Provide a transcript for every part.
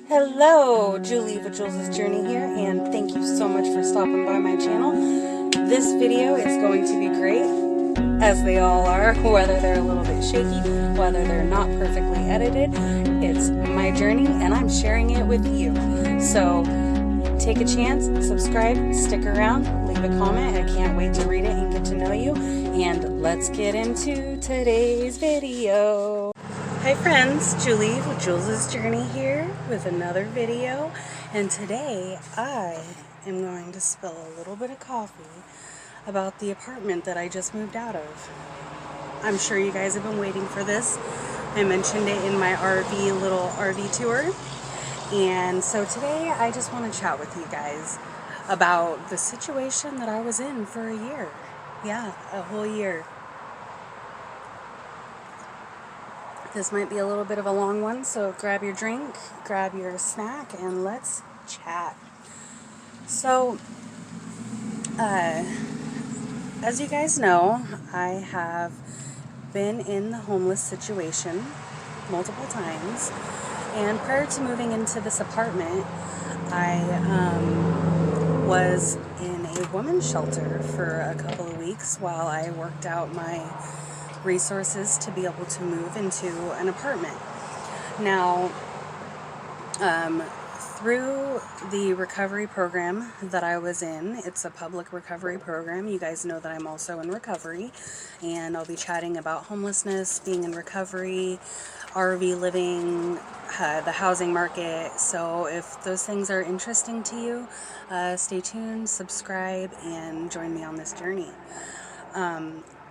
Hello, Julie with Jules' Journey here, and thank you so much for stopping by my channel. This video is going to be great, as they all are, whether they're a little bit shaky, whether they're not perfectly edited. It's my journey, and I'm sharing it with you. So take a chance, subscribe, stick around, leave a comment. I can't wait to read it and get to know you. And let's get into today's video. Hi friends, Julie with Jules' Journey here with another video, and today I am going to spill a little bit of coffee about the apartment that I just moved out of. I'm sure you guys have been waiting for this. I mentioned it in my little RV tour, and so today I just want to chat with you guys about the situation that I was in for a year. Yeah, a whole year. This might be a little bit of a long one, so grab your drink, grab your snack, and let's chat. So, as you guys know, I have been in the homeless situation multiple times, and prior to moving into this apartment, I was in a women's shelter for a couple of weeks while I worked out my resources to be able to move into an apartment. Now, through the recovery program that I was in, it's a public recovery program. You guys know that I'm also in recovery, and I'll be chatting about homelessness, being in recovery, RV living, the housing market. So if those things are interesting to you, stay tuned, subscribe, and join me on this journey.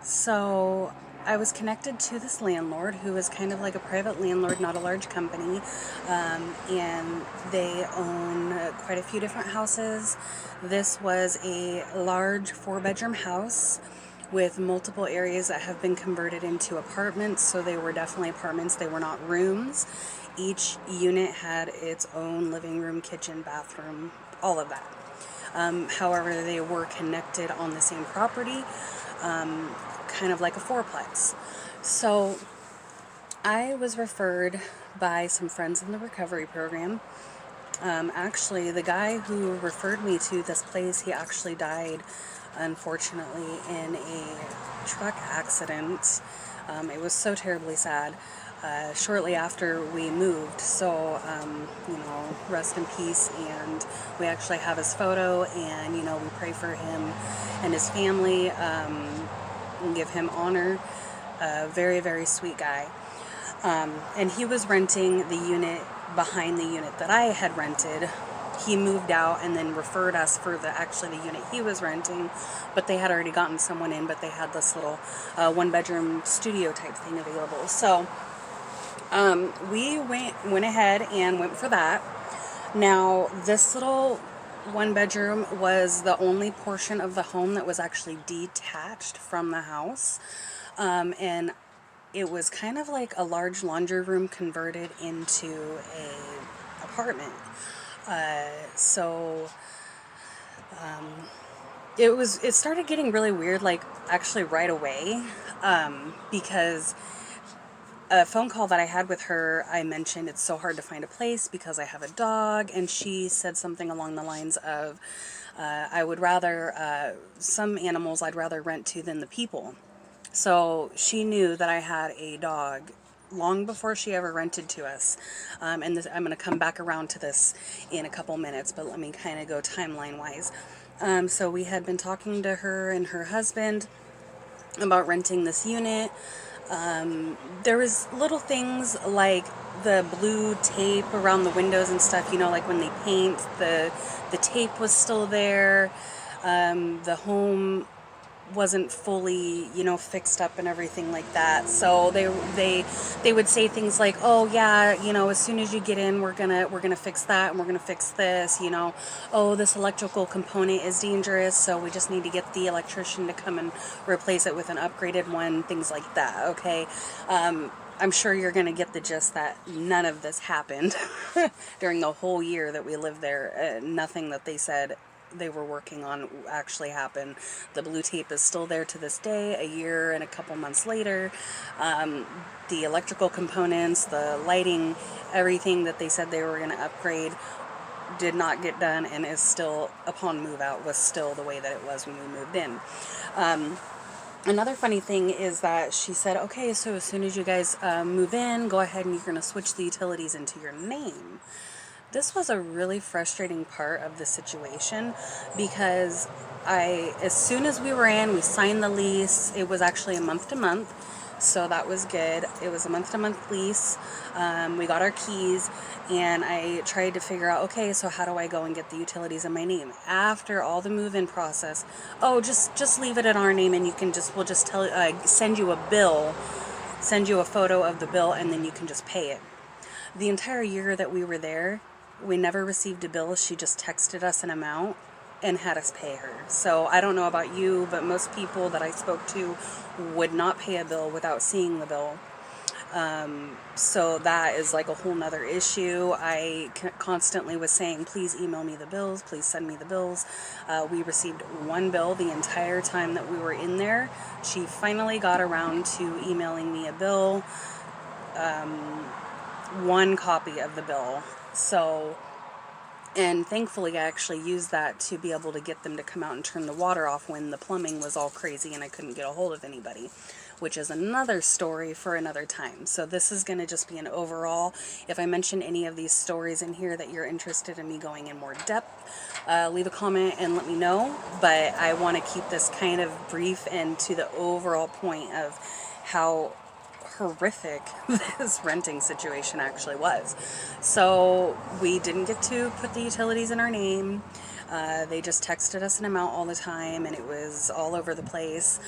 So I was connected to this landlord who is kind of like a private landlord, not a large company, and they own quite a few different houses. This was a large 4-bedroom house with multiple areas that have been converted into apartments, so they were definitely apartments. They were not rooms. Each unit had its own living room, kitchen, bathroom, all of that. However, they were connected on the same property, kind of like a fourplex. So I was referred by some friends in the recovery program. Actually, the guy who referred me to this place, he actually died, unfortunately, in a truck accident. It was so terribly sad. Shortly after we moved, so rest in peace. And we actually have his photo, and we pray for him and his family, and give him honor. Very, very sweet guy. And he was renting the unit behind the unit that I had rented. He moved out and then referred us for the unit he was renting, but they had already gotten someone in, but they had this little 1-bedroom studio type thing available. So we went ahead and went for that. Now, this little 1-bedroom was the only portion of the home that was actually detached from the house, and it was kind of like a large laundry room converted into a apartment. It started getting really weird, like actually right away, because a phone call that I had with her, I mentioned it's so hard to find a place because I have a dog, and she said something along the lines of, I would rather, some animals I'd rather rent to than the people. So she knew that I had a dog long before she ever rented to us. And I'm going to come back around to this in a couple minutes, but let me kind of go timeline-wise. So we had been talking to her and her husband about renting this unit. There was little things like the blue tape around the windows and stuff, like when they paint, the tape was still there. The home wasn't fully, fixed up and everything like that. So they would say things like, "Oh yeah, as soon as you get in, we're gonna fix that, and we're gonna fix this. Oh, this electrical component is dangerous, so we just need to get the electrician to come and replace it with an upgraded one." Things like that. Okay. I'm sure you're going to get the gist that none of this happened during the whole year that we lived there. Nothing that they said they were working on actually happened. The blue tape is still there to this day, a year and a couple months later. The electrical components, the lighting, everything that they said they were going to upgrade did not get done, and is still, upon move out, was still the way that it was when we moved in. Another funny thing is that she said, okay, so as soon as you guys move in, go ahead and you're going to switch the utilities into your name. This was a really frustrating part of the situation, because as soon as we were in, we signed the lease. It was actually a month to month, so that was good. It was a month to month lease. We got our keys, and I tried to figure out, okay, so how do I go and get the utilities in my name after all the move-in process? Oh, just leave it in our name, and we'll just send you a bill, send you a photo of the bill, and then you can just pay it. The entire year that we were there, we never received a bill. She just texted us an amount and had us pay her. So I don't know about you, but most people that I spoke to would not pay a bill without seeing the bill. So that is like a whole nother issue. I constantly was saying, please email me the bills, please send me the bills. We received one bill the entire time that we were in there. She finally got around to emailing me a bill, one copy of the bill. So, and thankfully I actually used that to be able to get them to come out and turn the water off when the plumbing was all crazy and I couldn't get a hold of anybody, which is another story for another time. So this is going to just be an overall. If I mention any of these stories in here that you're interested in me going in more depth, leave a comment and let me know. But I want to keep this kind of brief and to the overall point of how horrific this renting situation actually was. So we didn't get to put the utilities in our name. They just texted us an amount all the time, and it was all over the place.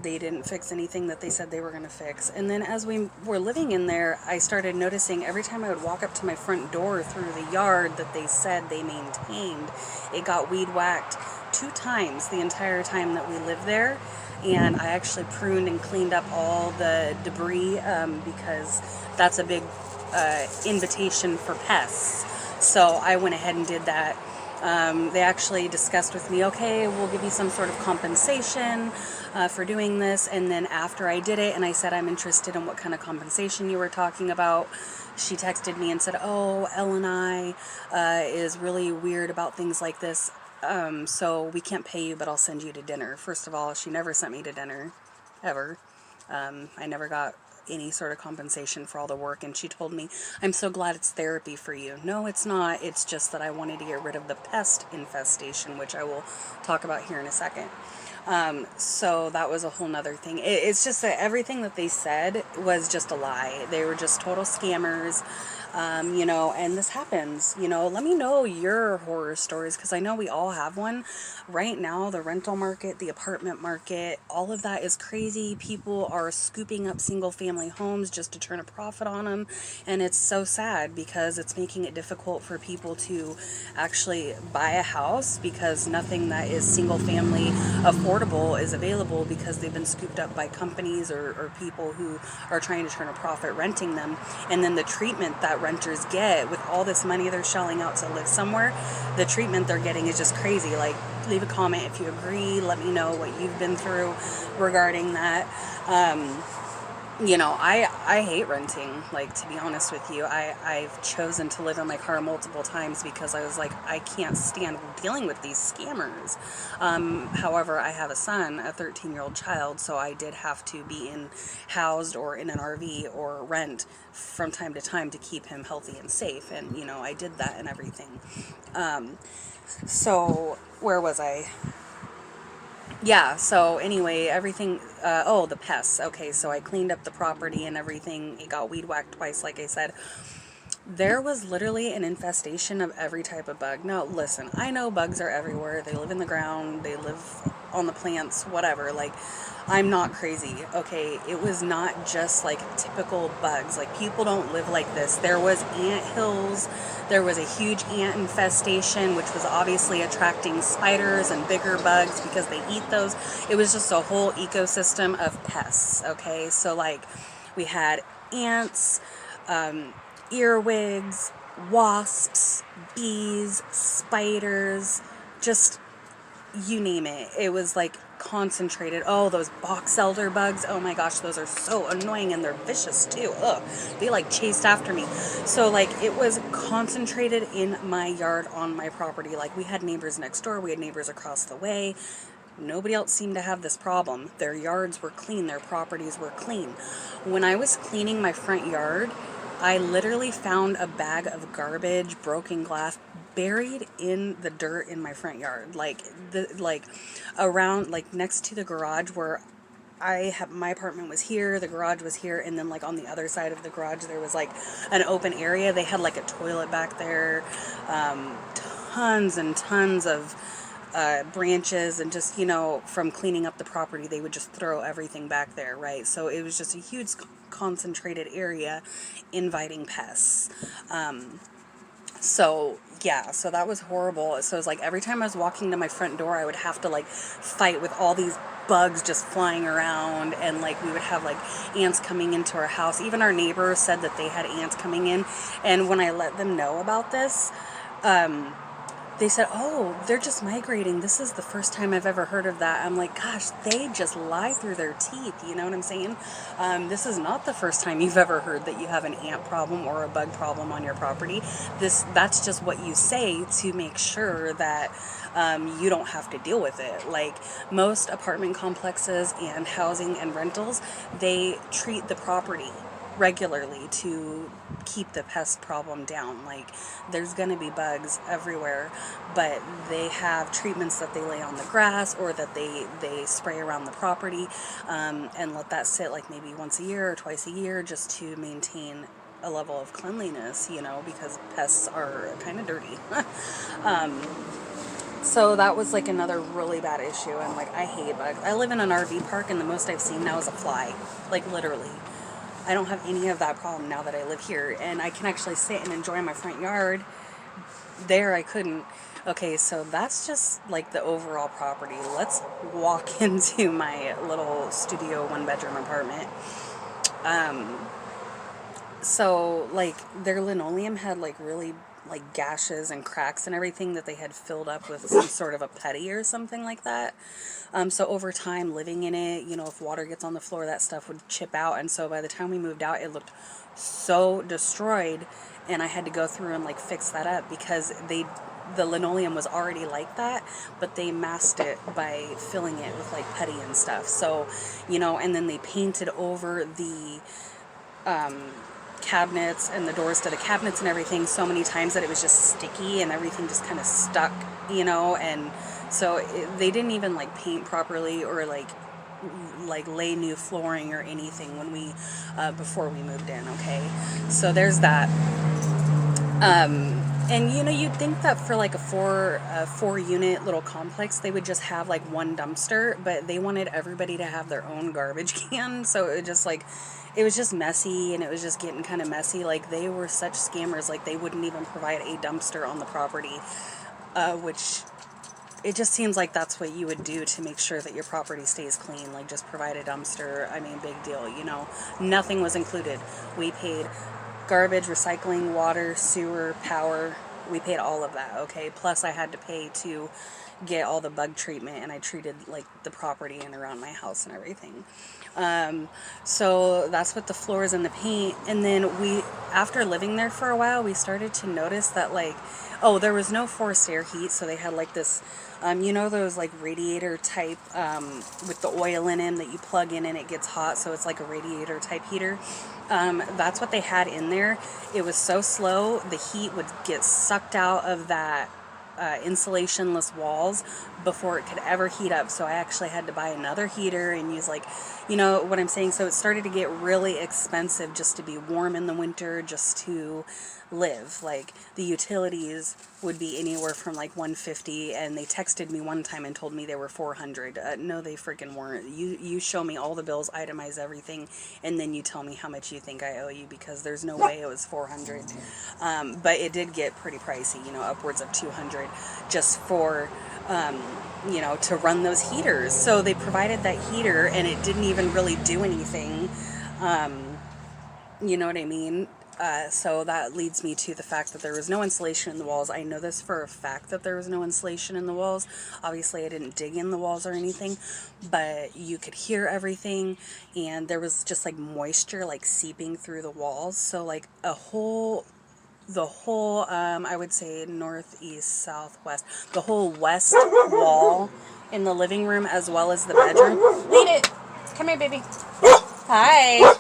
They didn't fix anything that they said they were going to fix. And then as we were living in there, I started noticing every time I would walk up to my front door through the yard that they said they maintained, it got weed whacked 2 times the entire time that we lived there. And I actually pruned and cleaned up all the debris, because that's a big invitation for pests. So I went ahead and did that. They actually discussed with me, okay, we'll give you some sort of compensation for doing this. And then after I did it and I said I'm interested in what kind of compensation you were talking about, she texted me and said, oh, L&I is really weird about things like this. So we can't pay you, but I'll send you to dinner. First of all, she never sent me to dinner, ever. I never got any sort of compensation for all the work, and she told me, I'm so glad it's therapy for you. No, it's not. It's just that I wanted to get rid of the pest infestation, which I will talk about here in a second. So that was a whole nother thing. It's just that everything that they said was just a lie. They were just total scammers. And this happens, let me know your horror stories, because I know we all have one. Right now, the rental market, the apartment market, all of that is crazy. People are scooping up single family homes just to turn a profit on them. And it's so sad because it's making it difficult for people to actually buy a house, because nothing that is single family affordable is available, because they've been scooped up by companies or people who are trying to turn a profit renting them. And then the treatment that renters get with all this money they're shelling out to live somewhere, the treatment they're getting is just crazy. Like, leave a comment if you agree. Let me know what you've been through regarding that. I hate renting. Like, to be honest with you, I've chosen to live in my car multiple times because I was like, I can't stand dealing with these scammers. However, I have a son, a 13-year-old child, so I did have to be housed or in an RV or rent from time to time to keep him healthy and safe. And, I did that and everything. So where was I? Yeah, so anyway, everything, the pests. Okay, so I cleaned up the property and everything. It got weed whacked twice, like I said. There was literally an infestation of every type of bug. Now, listen, I know bugs are everywhere. They live in the ground. They live on the plants, whatever. Like, I'm not crazy, okay? It was not just, like, typical bugs. Like, people don't live like this. There was ant hills. There was a huge ant infestation, which was obviously attracting spiders and bigger bugs because they eat those. It was just a whole ecosystem of pests, okay? So, like, we had ants, earwigs, wasps, bees, spiders, just you name it. It was like concentrated. Oh, those box elder bugs. Oh my gosh, those are so annoying and they're vicious too. Ugh, they like chased after me. So like it was concentrated in my yard on my property. Like we had neighbors next door, we had neighbors across the way. Nobody else seemed to have this problem. Their yards were clean, their properties were clean. When I was cleaning my front yard, I literally found a bag of garbage, broken glass, buried in the dirt in my front yard. Like around, like next to the garage where my apartment was here, the garage was here, and then like on the other side of the garage there was like an open area. They had like a toilet back there, tons and tons of branches, and just, from cleaning up the property, they would just throw everything back there, right? So it was just a huge concentrated area inviting pests. So that was horrible. So it was like every time I was walking to my front door, I would have to like fight with all these bugs just flying around, and like we would have like ants coming into our house. Even our neighbors said that they had ants coming in, and when I let them know about this, they said, oh, they're just migrating. This is the first time I've ever heard of that. I'm like, gosh, they just lie through their teeth. You know what I'm saying? This is not the first time you've ever heard that you have an ant problem or a bug problem on your property. That's just what you say to make sure that you don't have to deal with it. Like most apartment complexes and housing and rentals, they treat the property regularly to keep the pest problem down. Like there's going to be bugs everywhere, but they have treatments that they lay on the grass, or that they spray around the property, and let that sit like maybe once a year or twice a year, just to maintain a level of cleanliness, because pests are kind of dirty. So that was like another really bad issue. And like, I hate bugs. I live in an RV park, and the most I've seen now is a fly, like literally. I don't have any of that problem now that I live here, and I can actually sit and enjoy my front yard. There I couldn't. Okay, so that's just like the overall property. Let's walk into my little studio 1-bedroom apartment. So like their linoleum had like really like gashes and cracks and everything that they had filled up with some sort of a putty or something like that. So over time living in it, if water gets on the floor, that stuff would chip out. And so by the time we moved out, it looked so destroyed, and I had to go through and like fix that up, because the linoleum was already like that, but they masked it by filling it with like putty and stuff. So, and then they painted over the cabinets and the doors to the cabinets and everything so many times that it was just sticky, and everything just kind of stuck, and so they didn't even like paint properly, or like lay new flooring or anything when we before we moved in. Okay, so there's that. And you'd think that for like a four unit little complex, they would just have like one dumpster, but they wanted everybody to have their own garbage can. So it was just messy, and it was just getting kind of messy. Like they were such scammers. Like they wouldn't even provide a dumpster on the property, which it just seems like that's what you would do to make sure that your property stays clean. Like just provide a dumpster. I mean, big deal, nothing was included. We paid garbage, recycling, water, sewer, power. We paid all of that, okay? Plus I had to pay to get all the bug treatment, and I treated like the property and around my house and everything. So that's what the floors and the paint. And then after living there for a while, we started to notice that like, there was no forced air heat. So they had like this, those like radiator type, with the oil in them that you plug in and it gets hot. So it's like a radiator type heater. That's what they had in there. It was so slow, the heat would get sucked out of that insulationless walls before it could ever heat up. So I actually had to buy another heater and use like, what I'm saying. So it started to get really expensive just to be warm in the winter, just to live. Like the utilities would be anywhere from like $150, and they texted me one time and told me they were $400. No, they freaking weren't. You show me all the bills, itemize everything, and then you tell me how much you think I owe you, because there's no way it was $400. But it did get pretty pricey, upwards of $200 just for to run those heaters. So they provided that heater, and it didn't even really do anything. You know what I mean? So that leads me to the fact that there was no insulation in the walls. I know this for a fact that there was no insulation in the walls. Obviously, I didn't dig in the walls or anything, but you could hear everything, and there was just like moisture like seeping through the walls. So like the whole, I would say northeast, southwest, the whole west wall in the living room as well as the bedroom. Leave it. Come here, baby. Hi.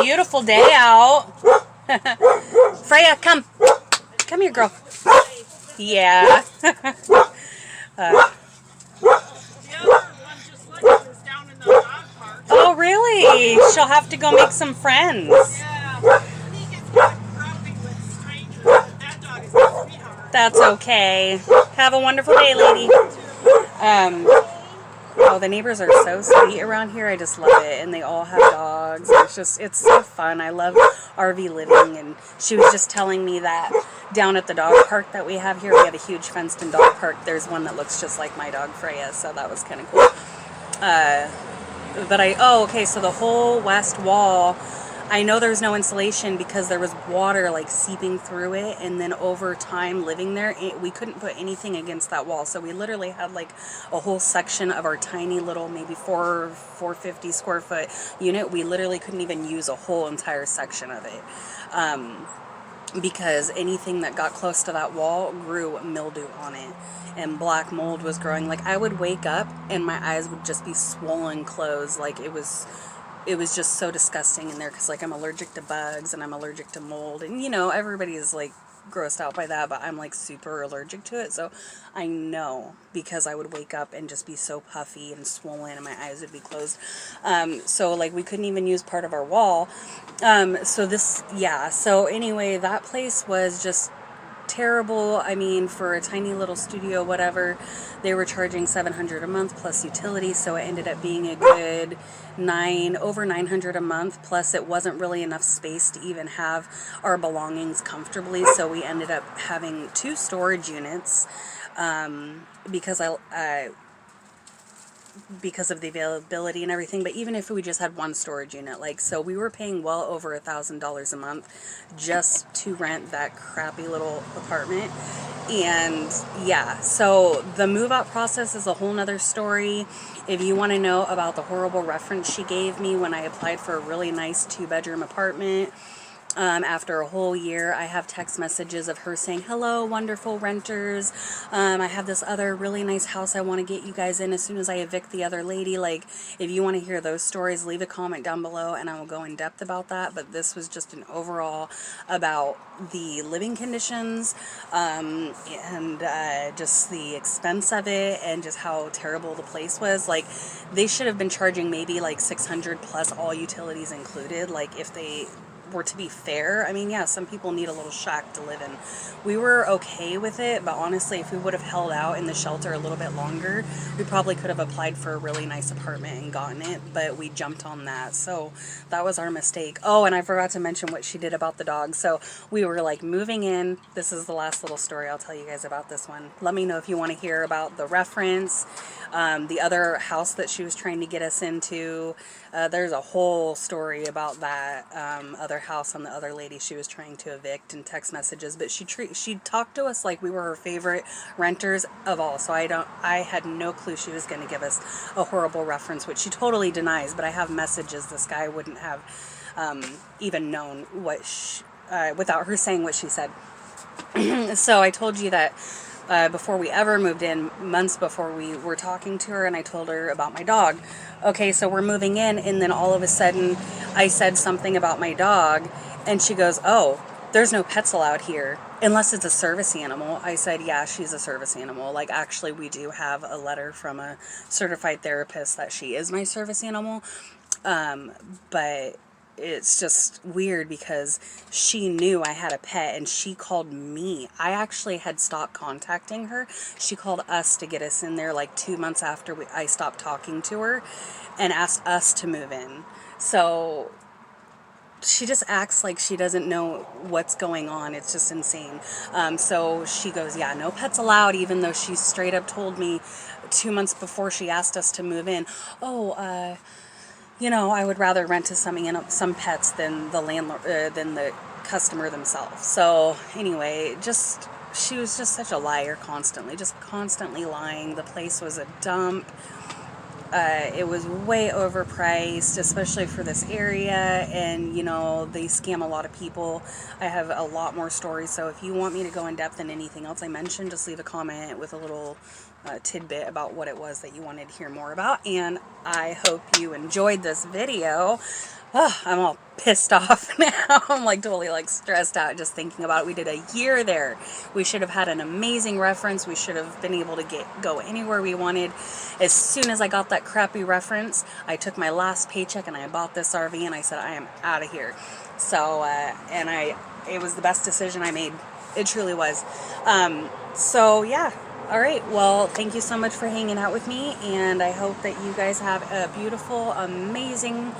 Beautiful day out. Freya, come. Come here, girl. Yeah. The other one just like it was down in the dog park. Oh, really? She'll have to go make some friends. Yeah. He gets kind of grumpy with strangers, but that dog is a sweetheart. That's okay. Have a wonderful day, lady. Oh, the neighbors are so sweet around here. I just love it. And they all have dogs. It's so fun. I love RV living. And she was just telling me that down at the dog park that we have here, we have a huge fenced-in dog park. There's one that looks just like my dog, Freya. So that was kind of cool. Okay, so the whole west wall, I know there's no insulation because there was water like seeping through it, and then over time living there, we couldn't put anything against that wall. So we literally had like a whole section of our tiny little maybe 450 square foot unit. We literally couldn't even use a whole entire section of it. Because anything that got close to that wall grew mildew on it, and black mold was growing. Like I would wake up and my eyes would just be swollen closed. Like it was just so disgusting in there, because like I'm allergic to bugs and I'm allergic to mold, and you know everybody is like grossed out by that, but I'm like super allergic to it. So I know, because I would wake up and just be so puffy and swollen and my eyes would be closed. So like we couldn't even use part of our wall. So anyway, that place was just terrible. I mean, for a tiny little studio, whatever, they were charging $700 a month plus utilities, so it ended up being a good over $900 a month. Plus, it wasn't really enough space to even have our belongings comfortably, so we ended up having 2 storage units because because of the availability and everything. But even if we just had 1 storage unit, like, so we were paying well over $1,000 a month just to rent that crappy little apartment. And yeah, so the move out process is a whole nother story. If you want to know about the horrible reference she gave me when I applied for a really nice 2-bedroom apartment, after a whole year, I have text messages of her saying, "Hello, wonderful renters. I have this other really nice house I want to get you guys in as soon as I evict the other lady." Like, if you want to hear those stories, leave a comment down below and I will go in depth about that. But this was just an overall about the living conditions, and just the expense of it, and just how terrible the place was. Like, they should have been charging maybe like $600 plus all utilities included. Like, if they were to be fair. I mean, yeah, some people need a little shack to live in. We were okay with it, but honestly, if we would have held out in the shelter a little bit longer, we probably could have applied for a really nice apartment and gotten it, but we jumped on that. So that was our mistake. Oh, and I forgot to mention what she did about the dog. So we were like moving in. This is the last little story I'll tell you guys about this one. Let me know if you want to hear about the reference, the other house that she was trying to get us into. There's a whole story about that other house on the other lady she was trying to evict, and text messages. But she talked to us like we were her favorite renters of all. So I had no clue she was going to give us a horrible reference, which she totally denies. But I have messages this guy wouldn't have even known what without her saying what she said. So I told you that before we ever moved in, months before, we were talking to her, and I told her about my dog. Okay, so we're moving in, and then all of a sudden I said something about my dog, and she goes, "Oh, there's no pets allowed here unless it's a service animal." I said, "Yeah, she's a service animal. Like, actually, we do have a letter from a certified therapist that she is my service animal." But it's just weird because she knew I had a pet and she called me. I actually had stopped contacting her. She called us to get us in there like 2 months after I stopped talking to her, and asked us to move in. So she just acts like she doesn't know what's going on. It's just insane. So she goes, "Yeah, no pets allowed," even though she straight up told me 2 months before she asked us to move in, "Oh, you know, I would rather rent to some pets than the landlord, than the customer themselves. So anyway, she was just such a liar constantly, just constantly lying. The place was a dump. It was way overpriced, especially for this area, and they scam a lot of people. I have a lot more stories, so if you want me to go in depth in anything else I mentioned, just leave a comment with a little tidbit about what it was that you wanted to hear more about. And I hope you enjoyed this video. I'm all pissed off now. I'm like totally like stressed out just thinking about it. We did a year there. We should have had an amazing reference. We should have been able to go anywhere we wanted. As soon as I got that crappy reference, I took my last paycheck and I bought this RV and I said, I am out of here. So, it was the best decision I made. It truly was. So yeah. All right, well, thank you so much for hanging out with me, and I hope that you guys have a beautiful, amazing,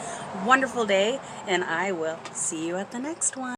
wonderful day, and I will see you at the next one.